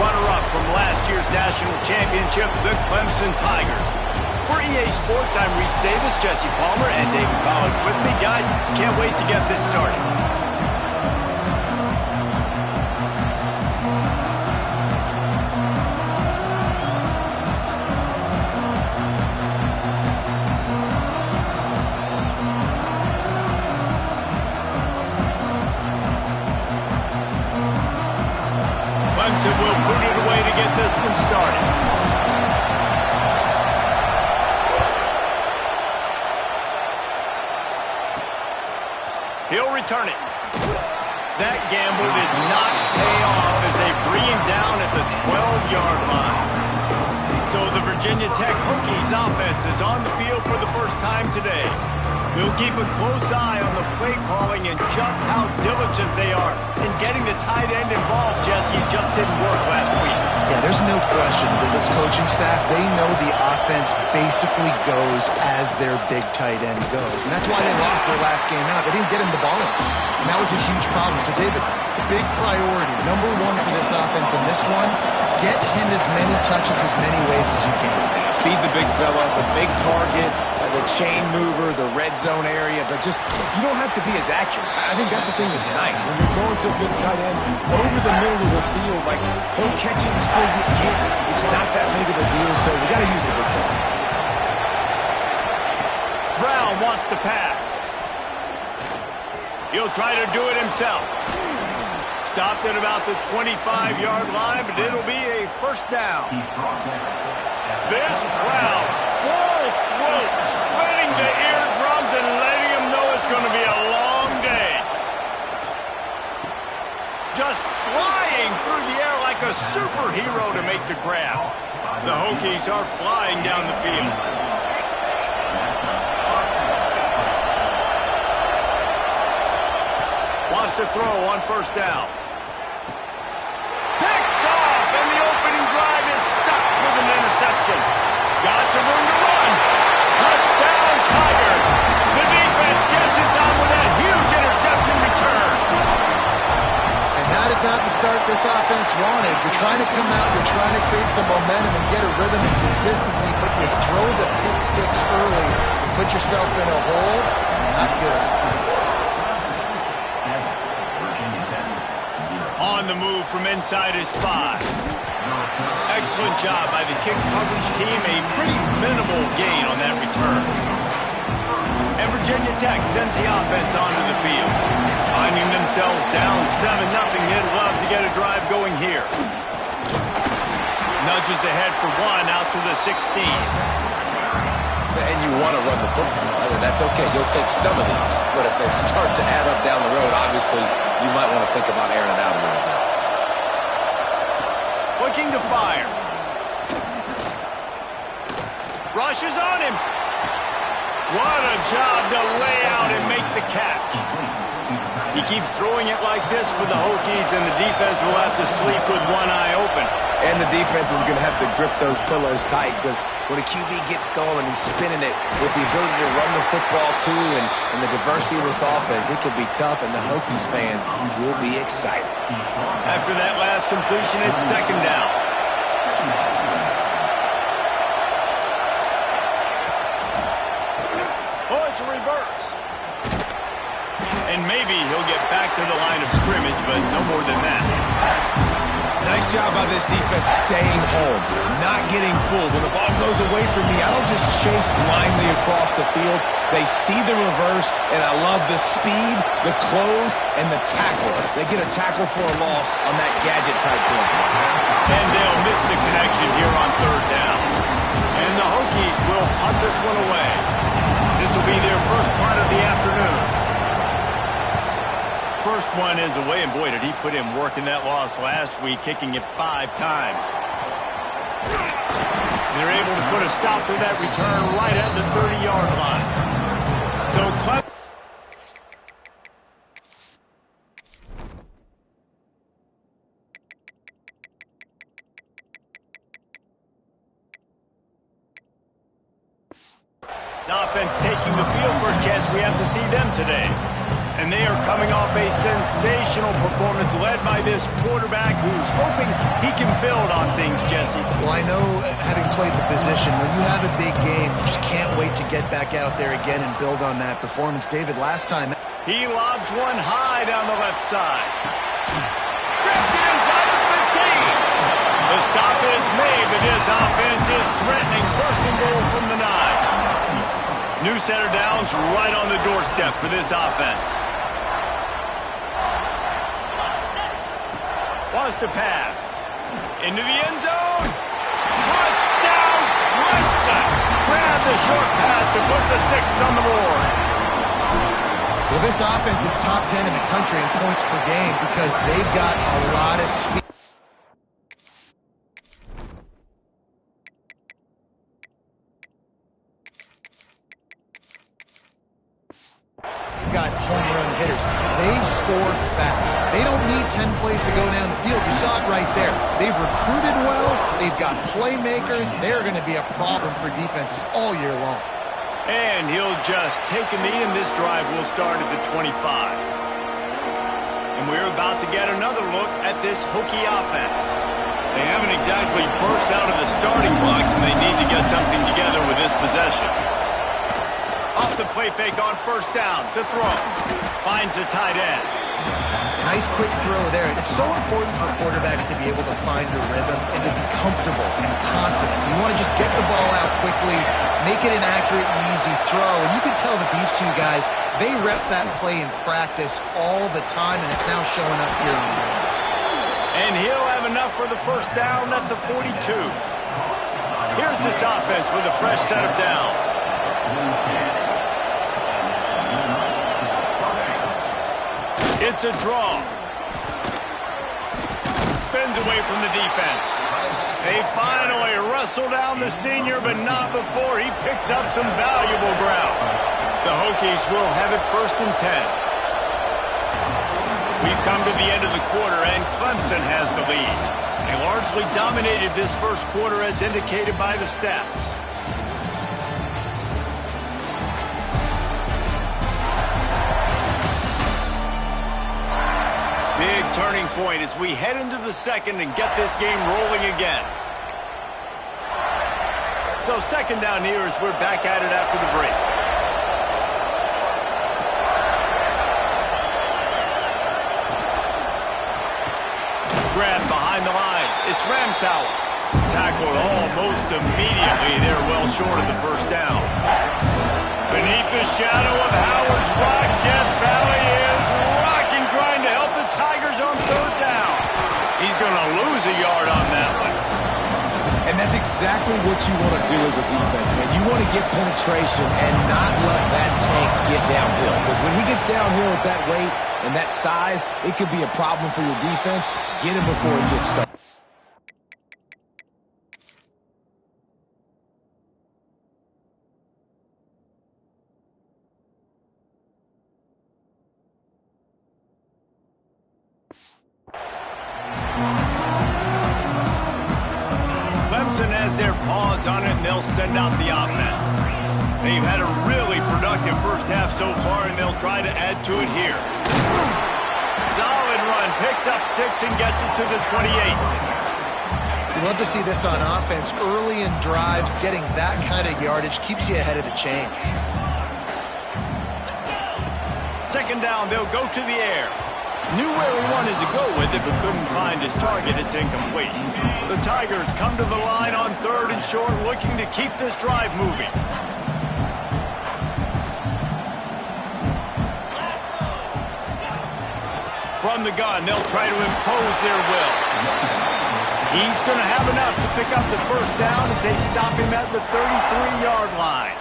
runner-up from last year's national championship, the Clemson Tigers. For EA Sports, I'm Reese Davis, Jesse Palmer, and David Pollack with me. Guys, can't wait to get this started. Clemson will boot it away to get this one started. He'll return it. That gamble did not pay off as they bring him down at the 12-yard line. So the Virginia Tech Hokies offense is on the field for the first time today. We'll keep a close eye on the play calling and just how diligent they are in getting the tight end involved, Jesse. It just didn't work last week. Yeah, there's no question that this coaching staff, they know the offense basically goes as their big tight end goes. And that's why they lost their last game out. They didn't get him the ball enough. And that was a huge problem. So, David, big priority, number one for this offense in this one, get him as many touches, as many ways as you can. Feed the big fella, the big target, the chain mover, the red zone area, but just, you don't have to be as accurate. I think that's the thing that's nice. When you're throwing to a big tight end over the middle of the field, like, he'll catch it and still get hit. It's not that big of a deal, so we got to use the big fella. Brown wants to pass. He'll try to do it himself. Stopped at about the 25-yard line, but it'll be a first down. This crowd, full throat, splitting the eardrums and letting them know it's going to be a long day. Just flying through the air like a superhero to make the grab. The Hokies are flying down the field. Wants to throw on first down. Picked off, and the opening drive is stuck with an interception. Got some room to run. Touchdown, Tiger. The defense gets it done with a huge interception return. And that is not the start this offense wanted. You're trying to come out, you're trying to create some momentum and get a rhythm and consistency, but you throw the pick six early, you put yourself in a hole, not good. On the move from inside his 5. Excellent job by the kick coverage team. A pretty minimal gain on that return. And Virginia Tech sends the offense onto the field. Finding themselves down 7-0, they'd love to get a drive going here. Nudges ahead for one out to the 16. And you want to run the football, and that's okay. You'll take some of these. But if they start to add up down the road, obviously, you might want to think about airing it out a little bit. Looking to fire. Rushes on him. What a job to lay out and make the catch. He keeps throwing it like this for the Hokies, and the defense will have to sleep with one eye open. And the defense is going to have to grip those pillows tight, because when a QB gets going and spinning it with the ability to run the football too and the diversity of this offense, it could be tough, and the Hokies fans will be excited. After that last completion, it's second down. Oh, it's a reverse. And maybe he'll get back to the line of scrimmage, but no more than that. Nice job by this defense staying home, not getting fooled. When the ball goes away from me, I don't just chase blindly across the field. They see the reverse, and I love the speed, the close, and the tackle. They get a tackle for a loss on that gadget-type play. And they'll miss the connection here on third down. And the Hokies will punt this one away. This will be their first punt of the afternoon. First one is away, and boy, did he put in work in that loss last week, kicking it 5 times. They're able to put a stop to that return right at the 30-yard line. So offense taking the field. First chance we have to see them today. And they are coming off a sensational performance led by this quarterback who's hoping he can build on things, Jesse. Well, I know, having played the position, when you have a big game, you just can't wait to get back out there again and build on that performance. David, last time... He lobs one high down the left side. Grabs it inside the 15. The stop is made, but this offense is threatening. First and goal from the 9. New center downs right on the doorstep for this offense. Wants to pass. Into the end zone. Touchdown, Clemson. Grab the short pass to put the 6 on the board. Well, this offense is top 10 in the country in points per game because they've got a lot of speed. Got home run hitters. They score fast. They don't need 10 plays to go down the field. You saw it right there. They've recruited well. They've got playmakers. They're going to be a problem for defenses all year long. And he'll just take a knee, and this drive will start at the 25. And we're about to get another look at this Hokie offense. They haven't exactly burst out of the starting blocks, and they need to get something together with this possession. Off the play fake on first down. To throw. Finds the tight end. Nice quick throw there. It's so important for quarterbacks to be able to find a rhythm and to be comfortable and confident. You want to just get the ball out quickly, make it an accurate and easy throw. And you can tell that these two guys, they rep that play in practice all the time, and it's now showing up here on the field. And he'll have enough for the first down at the 42. Here's this offense with a fresh set of downs. It's a draw. Spins away from the defense. They finally wrestle down the senior, but not before he picks up some valuable ground. The Hokies will have it first and 10. We've come to the end of the quarter, and Clemson has the lead. They largely dominated this first quarter as indicated by the stats. Big turning point as we head into the second and get this game rolling again. So second down here as we're back at it after the break. Grab behind the line. It's Ramsauer. Tackled almost immediately. They're well short of the first down. Beneath the shadow of Howard's Rock, Death Valley is rocking, trying to help the Tigers on third down. He's going to lose a yard on that one. And that's exactly what you want to do as a defense, man. You want to get penetration and not let that tank get downhill. Because when he gets downhill with that weight and that size, it could be a problem for your defense. Get him before he gets stuck. Clemson has their paws on it, and they'll send out the offense. They've had a really productive first half so far, and they'll try to add to it here. Solid run, picks up 6 and gets it to the 28. You love to see this on offense. Early in drives, getting that kind of yardage keeps you ahead of the chains. Second down, they'll go to the air. Knew where he wanted to go with it, but couldn't find his target. It's incomplete. The Tigers come to the line on third and short, looking to keep this drive moving. From the gun, they'll try to impose their will. He's going to have enough to pick up the first down as they stop him at the 33-yard line.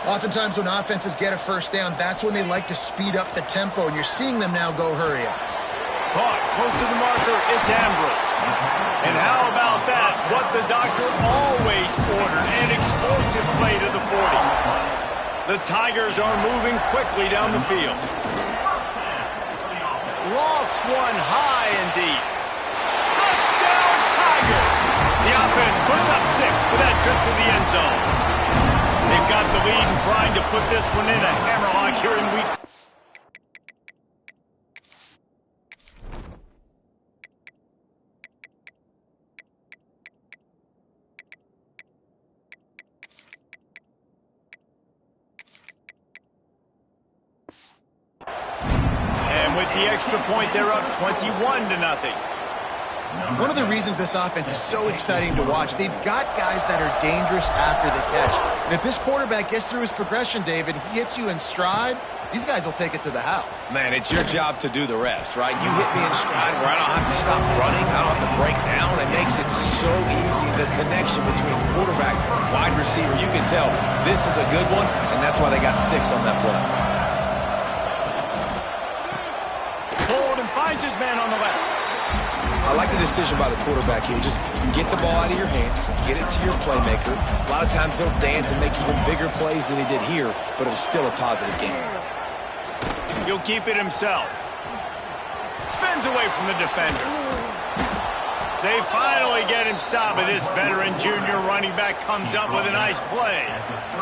Oftentimes when offenses get a first down, that's when they like to speed up the tempo, and you're seeing them now go hurry up. Caught close to the marker, it's Ambrose. And how about that? What the doctor always ordered, an explosive play to the 40. The Tigers are moving quickly down the field. Lofts one high and deep. Touchdown, Tigers! The offense puts up 6 for that trip to the end zone. They've got the lead and trying to put this one in a hammerlock here in week. extra point, they're up 21-0. One of the reasons this offense is so exciting to watch, they've got guys that are dangerous after the catch. And if this quarterback gets through his progression, David, he hits you in stride, these guys will take it to the house. Man, it's your job to do the rest, right? You hit me in stride where I don't have to stop running, I don't have to break down. It makes it so easy. The connection between quarterback, wide receiver, you can tell this is a good one, and that's why they got 6 on that play. Hold and finds his man on the left. I like the decision by the quarterback here. Just get the ball out of your hands, get it to your playmaker. A lot of times he'll dance and make even bigger plays than he did here, but it was still a positive game. He'll keep it himself. Spins away from the defender. They finally get him stopped, but this veteran junior running back comes up with a nice play.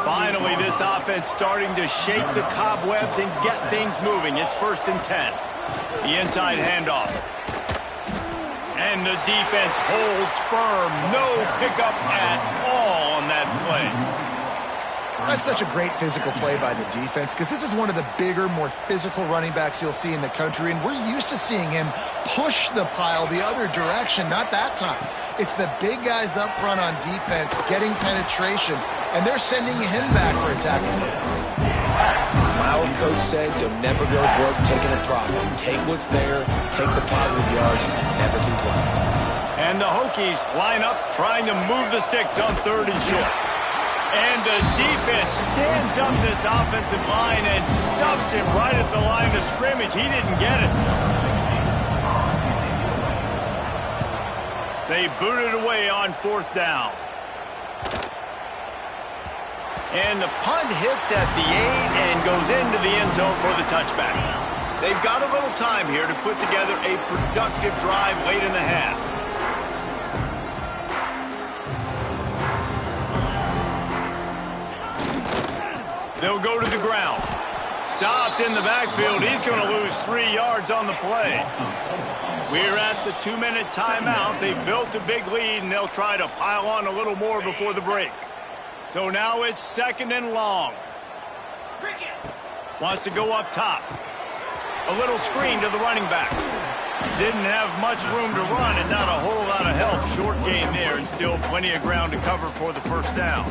Finally, this offense starting to shake the cobwebs and get things moving. It's 1st and 10. The inside handoff. And the defense holds firm. No pickup at all on that play. That's such a great physical play by the defense because this is one of the bigger, more physical running backs you'll see in the country, and we're used to seeing him push the pile the other direction. Not that time. It's the big guys up front on defense getting penetration, and they're sending him back for a tackle for loss. My old coach said, you'll never go broke taking a profit. Take what's there, take the positive yards, and never complain. And the Hokies line up trying to move the sticks on 3rd and short. And the defense stands up this offensive line and stuffs him right at the line of scrimmage. He didn't get it. They boot it away on 4th down. And the punt hits at the 8 and goes into the end zone for the touchback. They've got a little time here to put together a productive drive late in the half. They'll go to the ground. Stopped in the backfield. He's going to lose 3 yards on the play. We're at the 2-minute timeout. They've built a big lead, and they'll try to pile on a little more before the break. So now it's 2nd and long. Wants to go up top. A little screen to the running back. Didn't have much room to run and not a whole lot of help. Short game there and still plenty of ground to cover for the 1st down.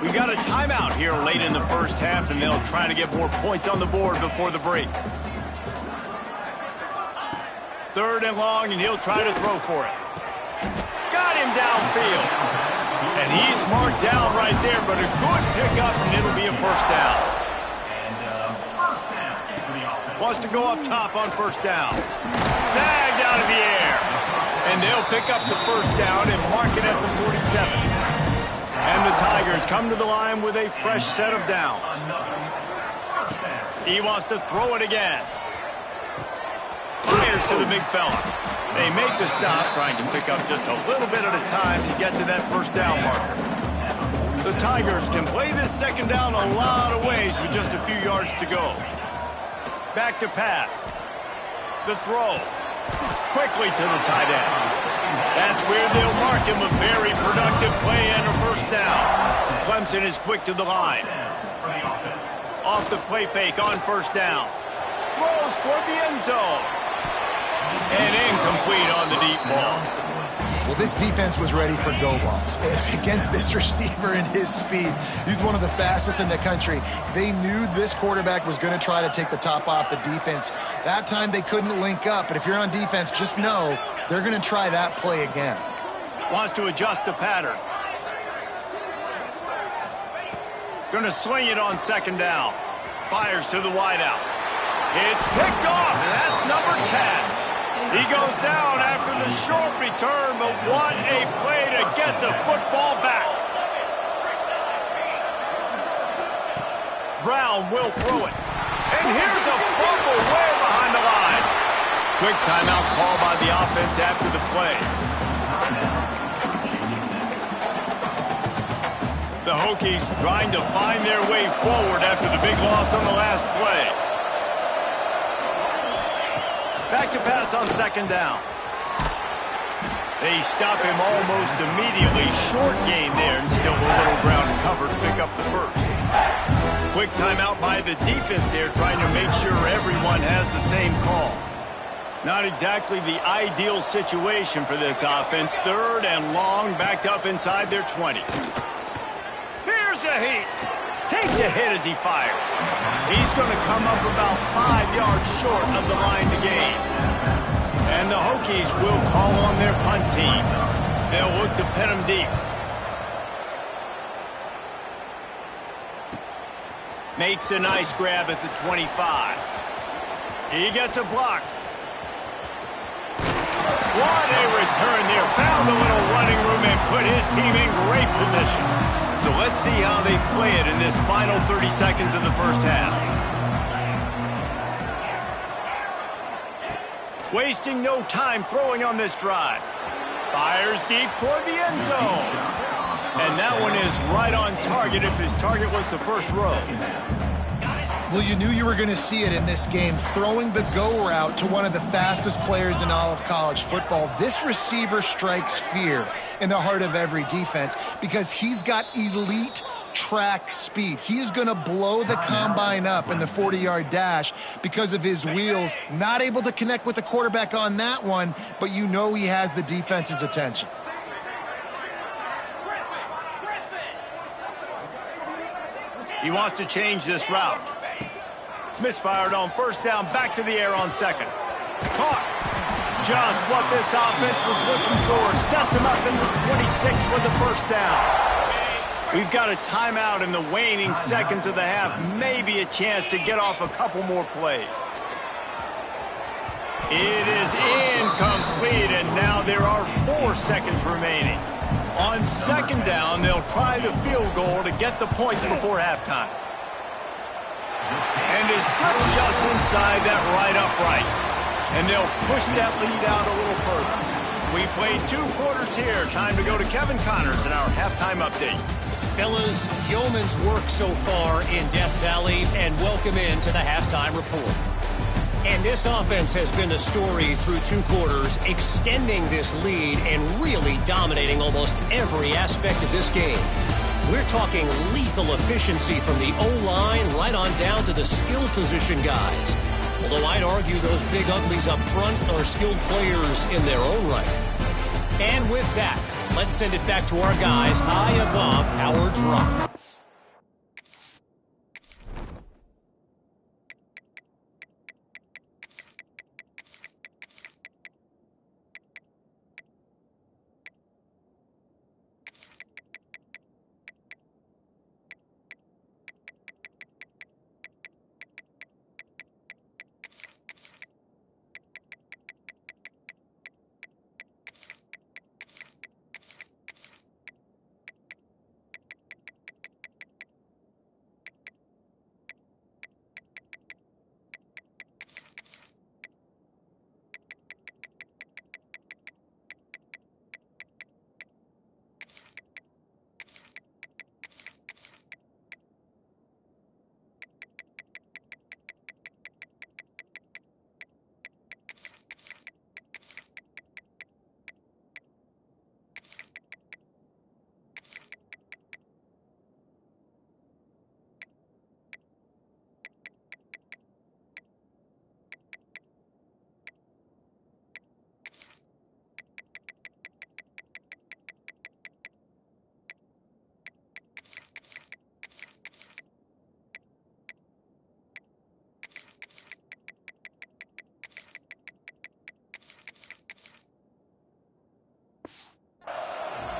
We've got a timeout here late in the 1st half, and they'll try to get more points on the board before the break. 3rd and long, and he'll try to throw for it. Got him downfield. And he's marked down right there, but a good pickup, and it'll be a 1st down. Wants to go up top on 1st down. Snagged out of the air. And they'll pick up the 1st down and mark it at the 47. And the Tigers come to the line with a fresh set of downs. He wants to throw it again. Fires to the big fella. They make the stop, trying to pick up just a little bit at a time to get to that 1st down marker. The Tigers can play this 2nd down a lot of ways with just a few yards to go. Back to pass. The throw. Quickly to the tight end. That's where they'll mark him. A very productive play and a 1st down. Clemson is quick to the line. Off the play fake on 1st down. Throws toward the end zone. And incomplete on the deep ball. Well, this defense was ready for go balls. Against this receiver and his speed, he's one of the fastest in the country. They knew this quarterback was going to try to take the top off the defense. That time they couldn't link up, but if you're on defense, just know they're going to try that play again. Wants to adjust the pattern. Going to swing it on 2nd down. Fires to the wideout. It's picked off, and that's number 10. He goes down after the short return, but what a play to get the football back. Brown will throw it. And here's a fumble way behind the line. Quick timeout call by the offense after the play. The Hokies trying to find their way forward after the big loss on the last play. Back to pass on 2nd down. They stop him almost immediately. Short gain there and still a little ground to cover to pick up the 1st. Quick timeout by the defense here, trying to make sure everyone has the same call. Not exactly the ideal situation for this offense. 3rd and long, backed up inside their 20. Here's a heat. Takes a hit as he fires. He's going to come up about 5 yards short of the line to gain. And the Hokies will call on their punt team. They'll look to pin him deep. Makes a nice grab at the 25. He gets a block. What a return there. Found a little running room and put his team in great position. So let's see how they play it in this final 30 seconds of the first half. Wasting no time throwing on this drive. Fires deep toward the end zone. And that one is right on target if his target was the first row. Well, you knew you were going to see it in this game, throwing the go route to one of the fastest players in all of college football. This receiver strikes fear in the heart of every defense because he's got elite track speed. He's going to blow the combine up in the 40-yard dash because of his wheels. Not able to connect with the quarterback on that one, but you know he has the defense's attention. He wants to change this route. Misfired on first down, back to the air on second. Caught. Just what this offense was looking for. Sets him up in the 26 with the first down. We've got a timeout in the waning seconds of the half. Maybe a chance to get off a couple more plays. It is incomplete, and now there are 4 seconds remaining. On second down, they'll try the field goal to get the points before halftime. And is such just inside that right upright. And they'll push that lead out a little further. We played 2 quarters here. Time to go to Kevin Connors in our halftime update. Fellas, yeoman's work so far in Death Valley, and welcome into the halftime report. And this offense has been the story through 2 quarters, extending this lead and really dominating almost every aspect of this game. We're talking lethal efficiency from the O-line right on down to the skill position guys. Although I'd argue those big uglies up front are skilled players in their own right. And with that, let's send it back to our guys high above Howard's Rock.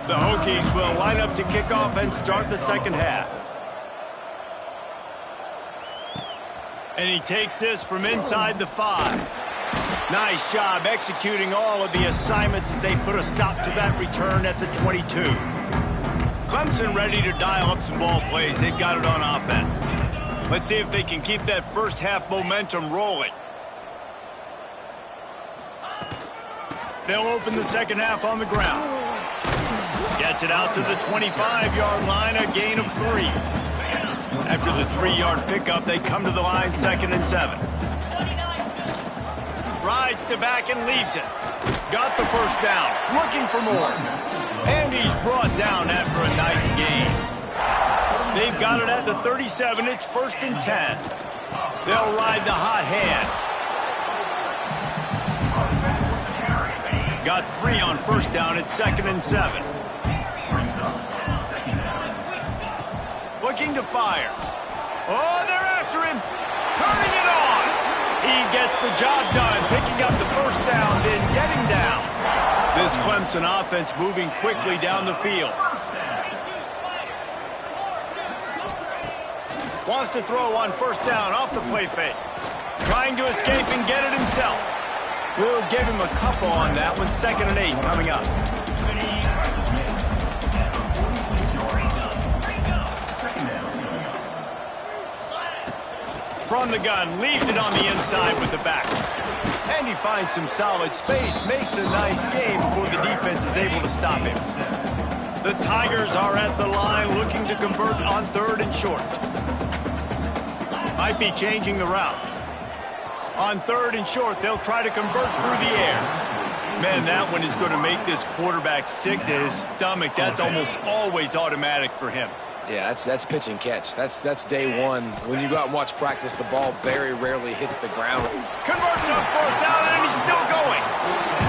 The Hokies will line up to kick off and start the second half. And he takes this from inside the 5. Nice job executing all of the assignments as they put a stop to that return at the 22. Clemson ready to dial up some ball plays. They've got it on offense. Let's see if they can keep that first half momentum rolling. They'll open the second half on the ground. Gets it out to the 25-yard line, a gain of 3. After the 3-yard pickup, they come to the line 2nd and 7. Rides to back and leaves it. Got the first down, looking for more. And he's brought down after a nice gain. They've got it at the 37. It's 1st and 10. They'll ride the hot hand. Got 3 on 1st down. It's 2nd and 7. Looking to fire. Oh, they're after him. Turning it on. He gets the job done, picking up the 1st down, then getting down. This Clemson offense moving quickly down the field. Wants to throw on 1st down off the play fake. Trying to escape and get it himself. We'll give him a couple on that one. 2nd and 8 coming up. From the gun, leaves it on the inside with the back. And he finds some solid space, makes a nice game before the defense is able to stop him. The Tigers are at the line looking to convert on 3rd and short. Might be changing the route. On 3rd and short, they'll try to convert through the air. Man, that one is going to make this quarterback sick to his stomach. That's almost always automatic for him. Yeah, that's pitch and catch. That's day one. When you go out and watch practice, the ball very rarely hits the ground. Converts on 4th down, and he's still going.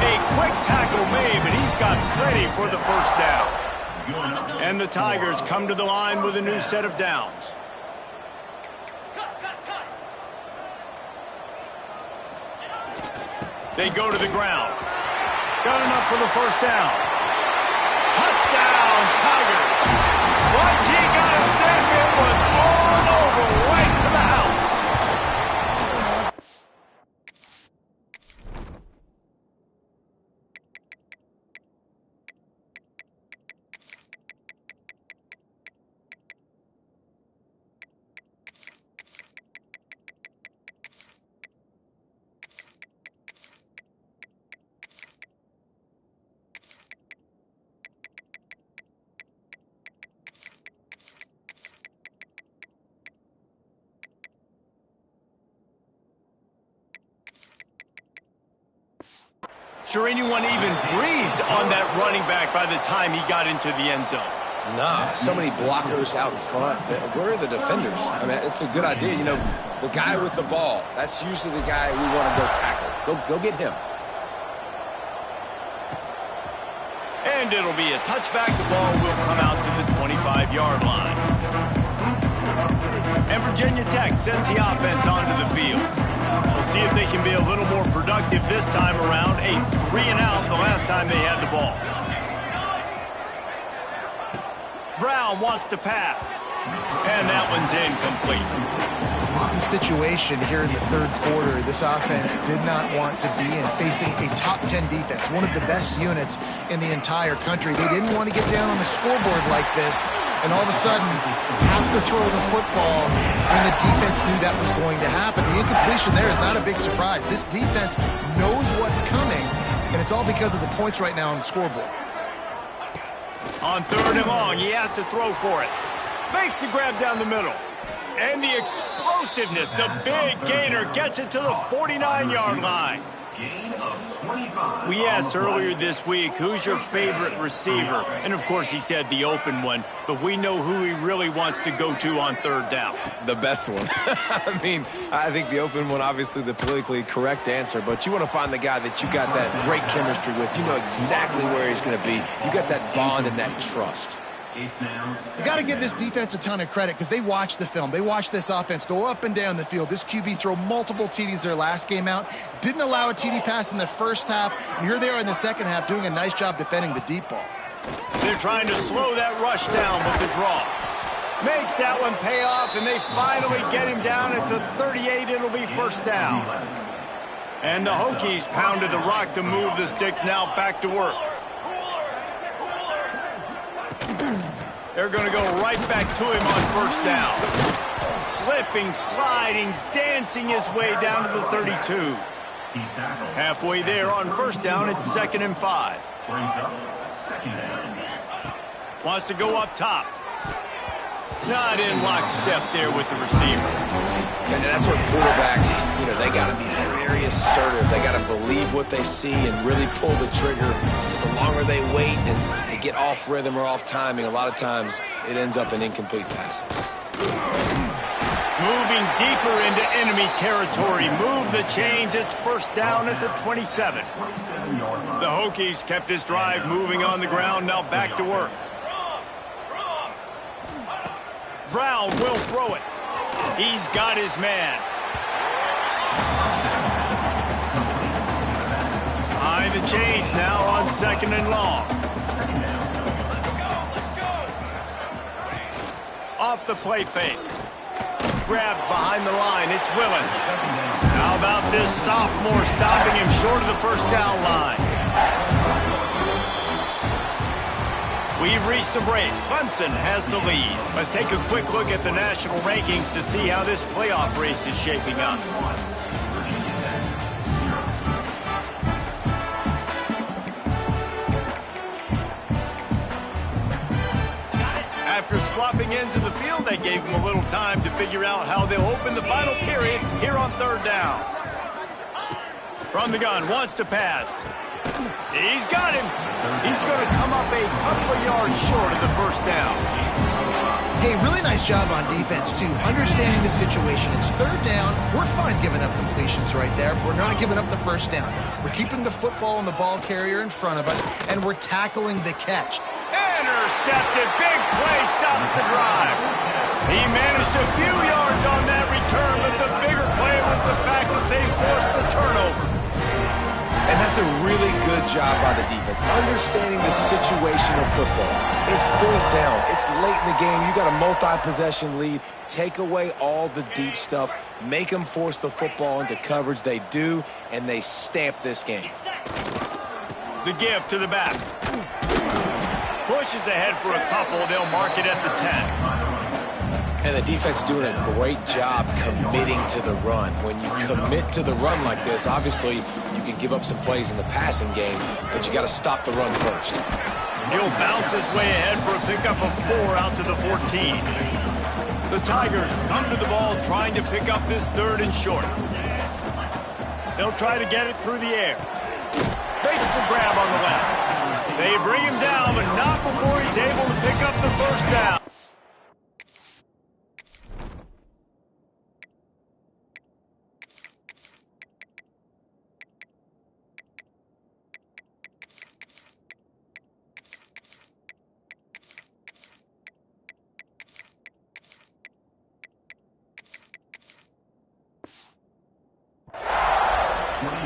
A quick tackle made, but he's got plenty for the 1st down. And the Tigers come to the line with a new set of downs. They go to the ground. Got enough for the 1st down. Touchdown, Tigers. Once he got a step, it was all over, right to the house. Sure anyone even breathed on that running back by the time he got into the end zone. Nah, so many blockers out in front. Where are the defenders? I mean, it's a good idea. You know, the guy with the ball, that's usually the guy we want to go tackle. Go get him. And it'll be a touchback. The ball will come out to the 25-yard line. And Virginia Tech sends the offense onto the field. We'll see if they can be a little more productive this time around. A 3-and-out the last time they had the ball. Brown wants to pass. And that one's incomplete. This is a situation here in the 3rd quarter this offense did not want to be in, facing a top 10 defense, one of the best units in the entire country. They didn't want to get down on the scoreboard like this, and all of a sudden have to throw the football, and the defense knew that was going to happen. The incompletion there is not a big surprise. This defense knows what's coming, and it's all because of the points right now on the scoreboard. On 3rd and long, he has to throw for it. Makes the grab down the middle. And the explosiveness, the big gainer gets it to the 49-yard line. We asked earlier this week, who's your favorite receiver? And, of course, he said the open one, but we know who he really wants to go to on 3rd down. The best one. I mean, I think the open one, obviously the politically correct answer, but you want to find the guy that you got that great chemistry with. You know exactly where he's going to be. You got that bond and that trust. You got to give this defense a ton of credit because they watch the film. They watch this offense go up and down the field. This QB throw multiple TDs their last game out. Didn't allow a TD pass in the 1st half. And here they are in the 2nd half doing a nice job defending the deep ball. They're trying to slow that rush down with the draw. Makes that one pay off, and they finally get him down at the 38. It'll be 1st down. And the Hokies pounded the rock to move the sticks, now back to work. They're going to go right back to him on 1st down. Slipping, sliding, dancing his way down to the 32. Halfway there on 1st down, it's 2nd and 5. Wants to go up top. Not in lockstep there with the receiver. And that's where quarterbacks, they got to be very assertive. They got to believe what they see and really pull the trigger. The longer they wait and they get off rhythm or off timing, a lot of times it ends up in incomplete passes. Moving deeper into enemy territory. Move the chains. It's first down at the 27. The Hokies kept this drive moving on the ground. Now back to work. Brown will throw it. He's got his man. Behind the chains now on 2nd and long. Off the play fake. Grabbed behind the line. It's Willis. How about this sophomore stopping him short of the first down line? We've reached a break. Clemson has the lead. Let's take a quick look at the national rankings to see how this playoff race is shaping up. After swapping ends of the field, they gave him a little time to figure out how they'll open the final period here on 3rd down. From the gun, wants to pass. He's got him. He's going to come up a couple of yards short of the first down. Hey, really nice job on defense, too. Understanding the situation. It's 3rd down. We're fine giving up completions right there. We're not giving up the first down. We're keeping the football and the ball carrier in front of us, and we're tackling the catch. Intercepted. Big play stops the drive. He managed a few yards on that return, but the bigger play was the fact that they forced the turnover. And that's a really good job by the defense, understanding the situation of football. It's 4th down. It's late in the game. You got a multi-possession lead. Take away all the deep stuff. Make them force the football into coverage. They do, and they stamp this game. The give to the back. Pushes ahead for a couple. They'll mark it at the 10. And the defense doing a great job committing to the run. When you commit to the run like this, obviously you can give up some plays in the passing game, but you got to stop the run first. He'll bounce his way ahead for a pickup of 4 out to the 14. The Tigers come to the ball trying to pick up this 3rd and short. They'll try to get it through the air. Makes the grab on the left. They bring him down, but not before he's able to pick up the first down.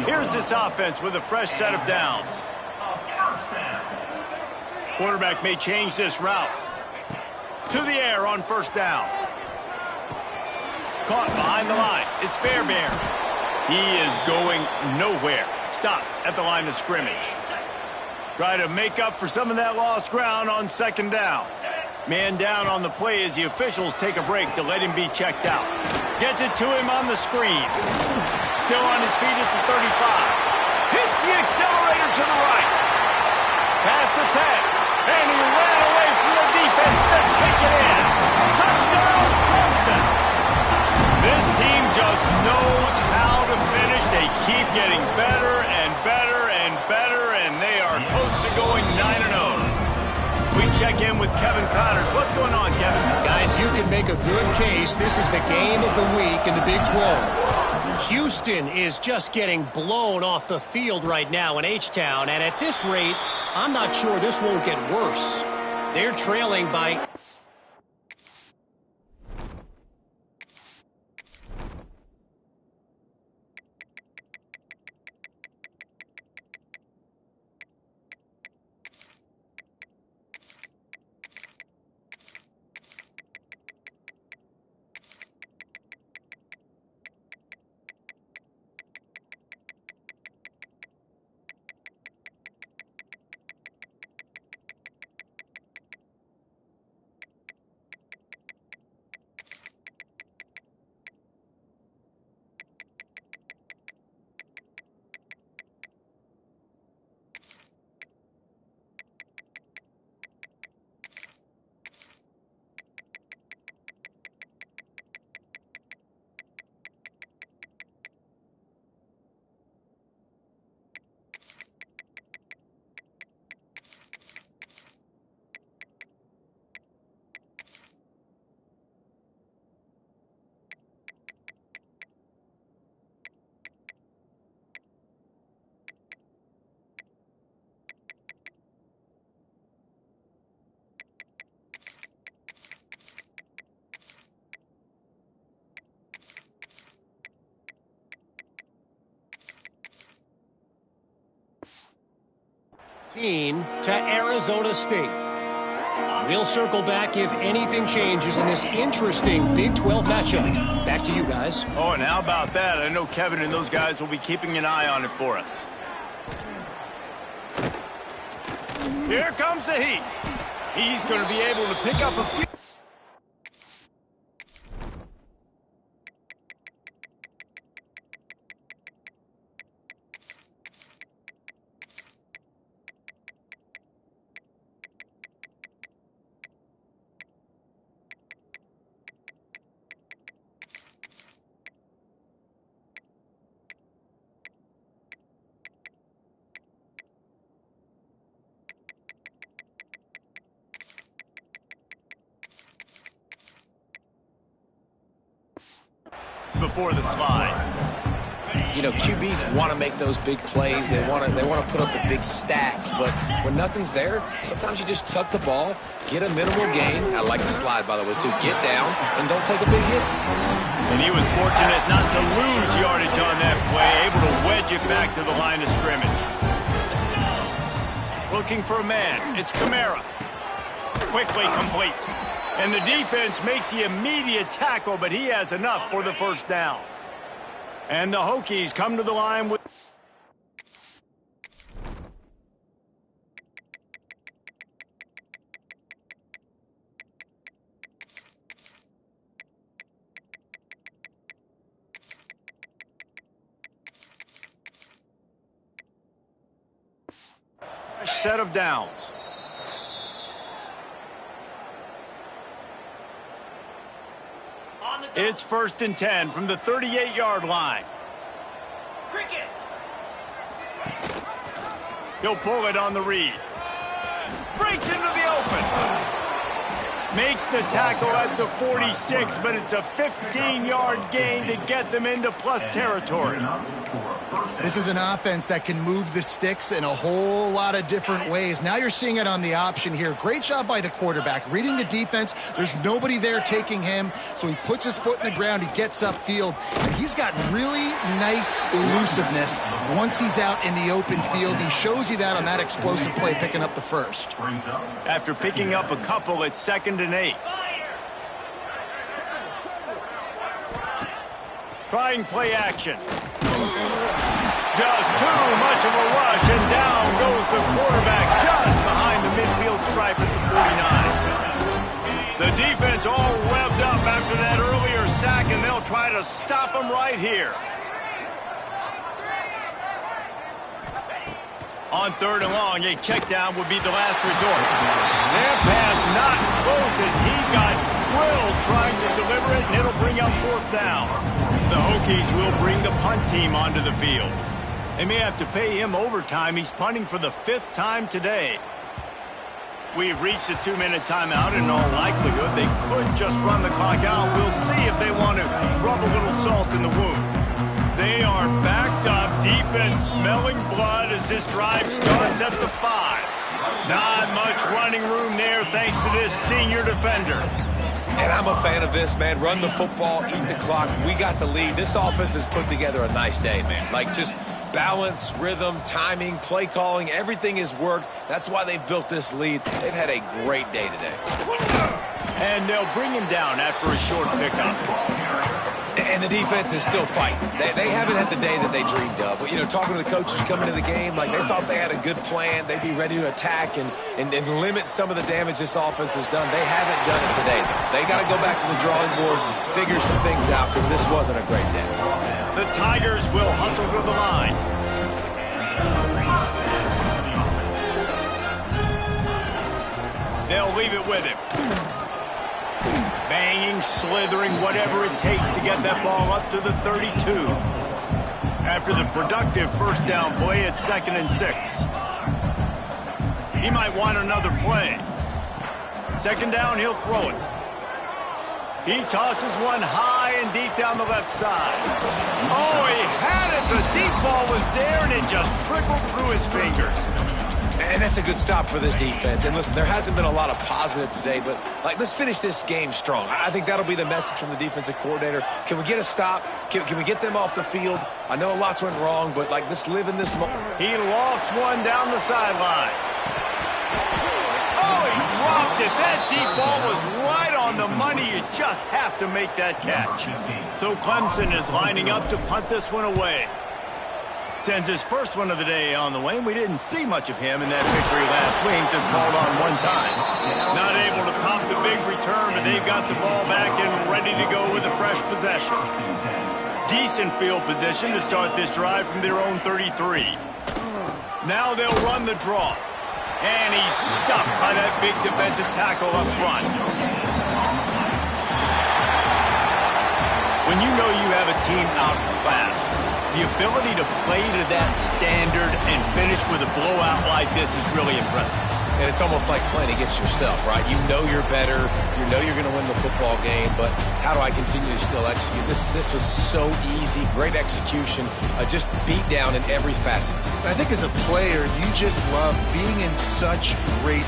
Here's this offense with a fresh set of downs. Quarterback may change this route. To the air on 1st down. Caught behind the line. It's Fairbairn. He is going nowhere. Stop at the line of scrimmage. Try to make up for some of that lost ground on 2nd down. Man down on the play as the officials take a break to let him be checked out. Gets it to him on the screen. Still on his feet at the 35. Hits the accelerator to the right. Past the 10. And he ran away from the defense to take it in. Touchdown, Clemson. This team just knows how to finish. They keep getting better and better and better, and they are close to going 9-0. We check in with Kevin Connors. What's going on, Kevin? Guys, you can make a good case. This is the game of the week in the Big 12. Houston is just getting blown off the field right now in H-Town, and at this rate, I'm not sure this won't get worse. They're trailing by To Arizona State. We'll circle back if anything changes in this interesting Big 12 matchup. Back to you guys. Oh, and how about that? I know Kevin and those guys will be keeping an eye on it for us. Here comes the heat. He's going to be able to pick up a few. Before the slide. You know, QBs want to make those big plays. They want to put up the big stats. But when nothing's there, sometimes you just tuck the ball, get a minimal gain. I like the slide, by the way, too. Get down and don't take a big hit. And he was fortunate not to lose yardage on that play, able to wedge it back to the line of scrimmage. Looking for a man. It's Kamara. Quickly complete. And the defense makes the immediate tackle, but he has enough for the first down. And the Hokies come to the line with... a set of downs. It's 1st and 10 from the 38-yard line. Cricket. He'll pull it on the read. Breaks into the open. Makes the tackle at the 46, but it's a 15-yard gain to get them into plus territory. This is an offense that can move the sticks in a whole lot of different ways. Now you're seeing it on the option here. Great job by the quarterback. Reading the defense, there's nobody there taking him, so he puts his foot in the ground, he gets upfield, and he's got really nice elusiveness once he's out in the open field. He shows you that on that explosive play, picking up the first. After picking up a couple, it's 2nd and 8. Trying play action. Just too much of a rush, and down goes the quarterback just behind the midfield stripe at the 49. The defense all revved up after that earlier sack, and they'll try to stop him right here. On 3rd and long, a check down would be the last resort. Their pass not close as he got drilled trying to deliver it, and it'll bring up 4th down. The Hokies will bring the punt team onto the field. They may have to pay him overtime. He's punting for the 5th time today. We've reached a 2-minute timeout. In all likelihood, they could just run the clock out. We'll see if they want to rub a little salt in the wound. They are backed up. Defense smelling blood as this drive starts at the 5. Not much running room there thanks to this senior defender. And I'm a fan of this, man. Run the football, eat the clock. We got the lead. This offense has put together a nice day, man. Like, just balance, rhythm, timing, play calling, everything has worked. That's why they've built this lead. They've had a great day today. And they'll bring him down after a short pickup. And the defense is still fighting. They haven't had the day that they dreamed of. But, you know, talking to the coaches coming into the game, like they thought they had a good plan. They'd be ready to attack and limit some of the damage this offense has done. They haven't done it today, though. They got to go back to the drawing board, figure some things out, because this wasn't a great day. The Tigers will hustle to the line. They'll leave it with him. Banging, slithering, whatever it takes to get that ball up to the 32. After the productive first down play, it's 2nd and 6. He might want another play. 2nd down, he'll throw it. He tosses one high and deep down the left side. Oh, he had it. The deep ball was there, and it just trickled through his fingers. And that's a good stop for this defense. And listen, there hasn't been a lot of positive today, but let's finish this game strong. I think that'll be the message from the defensive coordinator. Can we get a stop? Can we get them off the field? I know lots went wrong, but let's live in this moment. He lofts one down the sideline. Oh, he dropped it. That deep ball was right on the money. You just have to make that catch. So Clemson is lining up to punt this one away. Sends his first one of the day on the way, and we didn't see much of him in that victory last week, just called on one time. Not able to pop the big return, but they've got the ball back and ready to go with a fresh possession. Decent field position to start this drive from their own 33. Now they'll run the draw. And he's stuffed by that big defensive tackle up front. When you know you have a team outclassed, the ability to play to that standard and finish with a blowout like this is really impressive. And it's almost like playing against yourself, right? You know you're better. You know you're going to win the football game, but how do I continue to still execute? This was so easy. Great execution. Just beat down in every facet. I think as a player, you just love being in such great